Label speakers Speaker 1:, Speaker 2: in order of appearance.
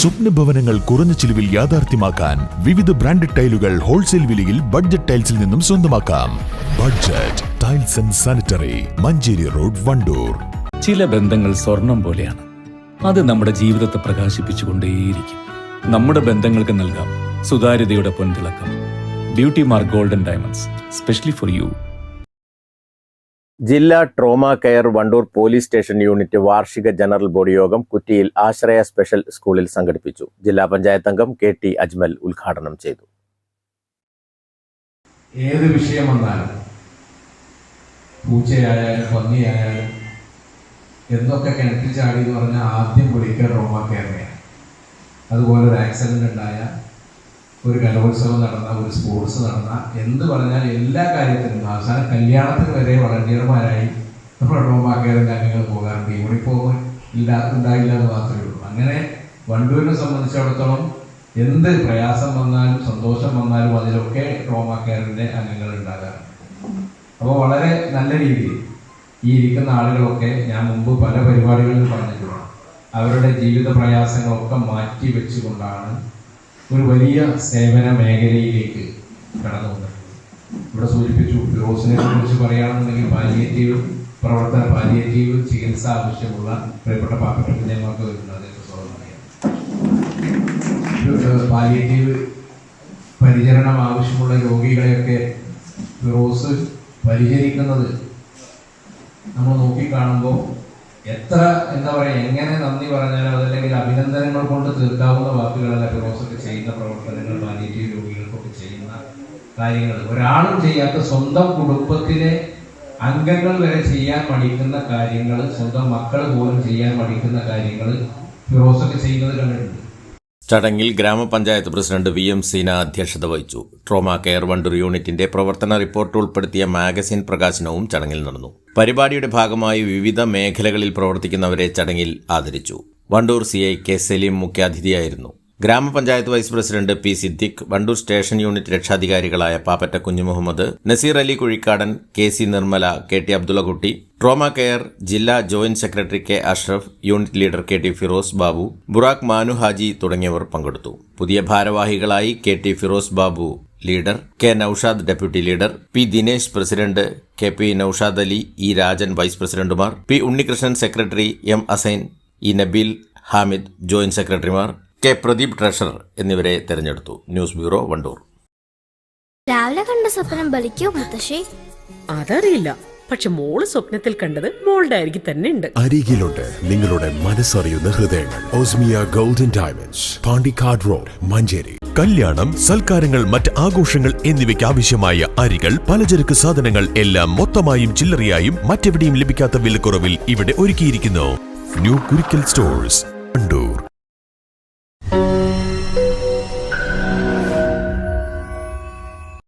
Speaker 1: സ്വപ്ന ഭവനങ്ങൾ കുറഞ്ഞ ചിലവിൽ യാഥാർത്ഥ്യമാക്കാൻ വിവിധ ബ്രാൻഡഡ് ടൈലുകൾ ഹോൾസെയിൽ വിലയിൽ ബഡ്ജറ്റ് ടൈൽസിൽ നിന്നും സ്വന്തമാക്കാം. Budget tiles and sanitary, Manjeri road, Wandoor.
Speaker 2: ചില ബന്ധങ്ങൾ സ്വർണം പോലെയാണ്. അത് നമ്മുടെ ജീവിതത്തെ പ്രകാശിപ്പിച്ചുകൊണ്ടേയിരിക്കും. നമ്മുടെ ബന്ധങ്ങൾക്ക് നൽകാം സുതാര്യതയുടെ പൊൻതിളക്കം. Beauty mark golden diamonds, specially for you.
Speaker 3: ജില്ലാ trauma care Vandoor police station unit വാർഷിക ജനറൽ ബോഡി യോഗം കുറ്റിയിൽ ആശ്രയ സ്പെഷ്യൽ സ്കൂളിൽ സംഘടിപ്പിച്ചു. ജില്ലാ പഞ്ചായത്ത് അംഗം KT അജ്മൽ ഉദ്ഘാടനം ചെയ്തു.
Speaker 4: ഏത് വിഷയം വന്നാലും, പൂച്ചയായാലും പന്നിയായാലും എന്തൊക്കെ കിണറ്റിൽ ചാടി എന്ന് പറഞ്ഞാൽ ആദ്യം വിളിക്കുക ട്രോമ കെയറിനെയാണ്. അതുപോലെ ഒരു ആക്സിഡന്റ് ഉണ്ടായ, ഒരു കലോത്സവം നടന്ന, ഒരു സ്പോർട്സ് നടന്ന, എന്ത് പറഞ്ഞാൽ എല്ലാ കാര്യത്തിനും അവസാനം കല്യാണത്തിന് വരെ വളണ്ടിയർമാരായി നമ്മുടെ ട്രോമ കെയറിൻ്റെ അംഗങ്ങൾ പോകാറുണ്ട്. യൂണിഫോം ഉണ്ടായില്ല എന്ന് മാത്രമേ ഉള്ളൂ. അങ്ങനെ വണ്ടൂരിനെ സംബന്ധിച്ചിടത്തോളം എന്ത് പ്രയാസം വന്നാലും സന്തോഷം വന്നാലും അതിലൊക്കെ ട്രോമ കെയറിൻ്റെ അംഗങ്ങൾ ഉണ്ടാകാറുണ്ട്. അപ്പോൾ വളരെ നല്ല രീതിയിൽ ഈ ഇരിക്കുന്ന ആളുകളൊക്കെ, ഞാൻ മുമ്പ് പല പരിപാടികളിൽ പറഞ്ഞിട്ടുള്ളതാണ്, അവരുടെ ജീവിത പ്രയാസങ്ങളൊക്കെ മാറ്റി വെച്ചുകൊണ്ടാണ് ഒരു വലിയ സേവന മേഖലയിലേക്ക് കടന്നു വന്നിട്ടുണ്ട്. ഇവിടെ സൂചിപ്പിച്ചു, ഫിറോസിനെ കുറിച്ച് പറയുകയാണെന്നുണ്ടെങ്കിൽ പാലിയേറ്റീവ് പ്രവർത്തന, പാലിയേറ്റീവ് ചികിത്സ ആവശ്യമുള്ള പ്രിയപ്പെട്ട പാവപ്പെട്ട കുഞ്ഞുങ്ങൾക്ക് വരുന്നത് പാലിയേറ്റീവ് പരിചരണം ആവശ്യമുള്ള രോഗികളെയൊക്കെ ഫിറോസ് പരിചരിക്കുന്നത് നമ്മൾ നോക്കിക്കാണുമ്പോൾ എത്ര എന്താ പറയുക, എങ്ങനെ നന്ദി പറഞ്ഞാലോ അതല്ലെങ്കിൽ അഭിനന്ദനങ്ങൾ കൊണ്ട് തീർക്കാവുന്ന വാക്കുകളല്ല ഫിറോസൊക്കെ ചെയ്യുന്ന പ്രവർത്തനങ്ങൾ, പാലിയേറ്റീവ് രോഗികൾക്കൊക്കെ ചെയ്യുന്ന കാര്യങ്ങൾ. ഒരാളും ചെയ്യാത്ത, സ്വന്തം കുടുംബത്തിലെ അംഗങ്ങൾ വരെ ചെയ്യാൻ മടിക്കുന്ന കാര്യങ്ങൾ, സ്വന്തം മക്കൾ പോലും ചെയ്യാൻ മടിക്കുന്ന കാര്യങ്ങൾ ഫിറോസൊക്കെ ചെയ്യുന്നത് കണ്ടിട്ടുണ്ട്.
Speaker 3: ചടങ്ങിൽ ഗ്രാമപഞ്ചായത്ത് പ്രസിഡന്റ് VM സീന അധ്യക്ഷത വഹിച്ചു. ട്രോമ കെയർ വണ്ടൂർ യൂണിറ്റിന്റെ പ്രവർത്തന റിപ്പോർട്ട് ഉൾപ്പെടുത്തിയ മാഗസിൻ പ്രകാശനവും ചടങ്ങിൽ നടന്നു. പരിപാടിയുടെ ഭാഗമായി വിവിധ മേഖലകളിൽ പ്രവർത്തിക്കുന്നവരെ ചടങ്ങിൽ ആദരിച്ചു. വണ്ടൂർ CI K സലീം മുഖ്യാതിഥിയായിരുന്നു. ഗ്രാമപഞ്ചായത്ത് vice president P Siddique, Vandoor station unit രക്ഷാധികാരികളായ Pappatta Kunjumuhammed, Naseer Ali Kuzhikkadan, KC Nirmala, KT Abdullakutty, trauma care ജില്ലാ joint secretary K Ashraf, unit leader KT Firoz Babu, Buraq Manu Haji തുടങ്ങിയവർ പങ്കെടുത്തു. പുതിയ ഭാരവാഹികളായി KT Firoz Babu leader, K Noushad deputy leader, P Dinesh president, KP Noushad Ali, E Rajan vice പ്രസിഡന്റുമാർ, P Unnikrishnan secretary, M Asain, E Nabeel, Hamid joint സെക്രട്ടറിമാർ, K പ്രദീപ് ട്രഷറർ എന്നിവരെ തെരഞ്ഞെടുത്തു. News bureau, Wandoor.
Speaker 5: രാവിലെ കണ്ട സ്വപ്നം ബലിക്കോ മുത്തശ്ശി?
Speaker 6: അതറിയില്ല, പക്ഷെ മോള് സ്വപ്നത്തിൽ കണ്ടത് മോളുടെ അരികിൽ തന്നെ ഉണ്ട്.
Speaker 1: അരികിലുണ്ട് നിങ്ങളുടെ മനസ്സറിയുന്ന ഹൃദയങ്ങൾ. Osmia golden diamonds, Pandikkad road, Manjeri. കല്യാണം, സൽക്കാരങ്ങൾ, മറ്റ് ആഘോഷങ്ങൾ എന്നിവയ്ക്ക് ആവശ്യമായ അരികൾ, പലചരക്ക് സാധനങ്ങൾ എല്ലാം മൊത്തമായും ചില്ലറയായും മറ്റെവിടെയും ലഭിക്കാത്ത വിലക്കുറവിൽ ഇവിടെ ഒരുക്കിയിരിക്കുന്നു. New Kurikkal stores, Wandoor.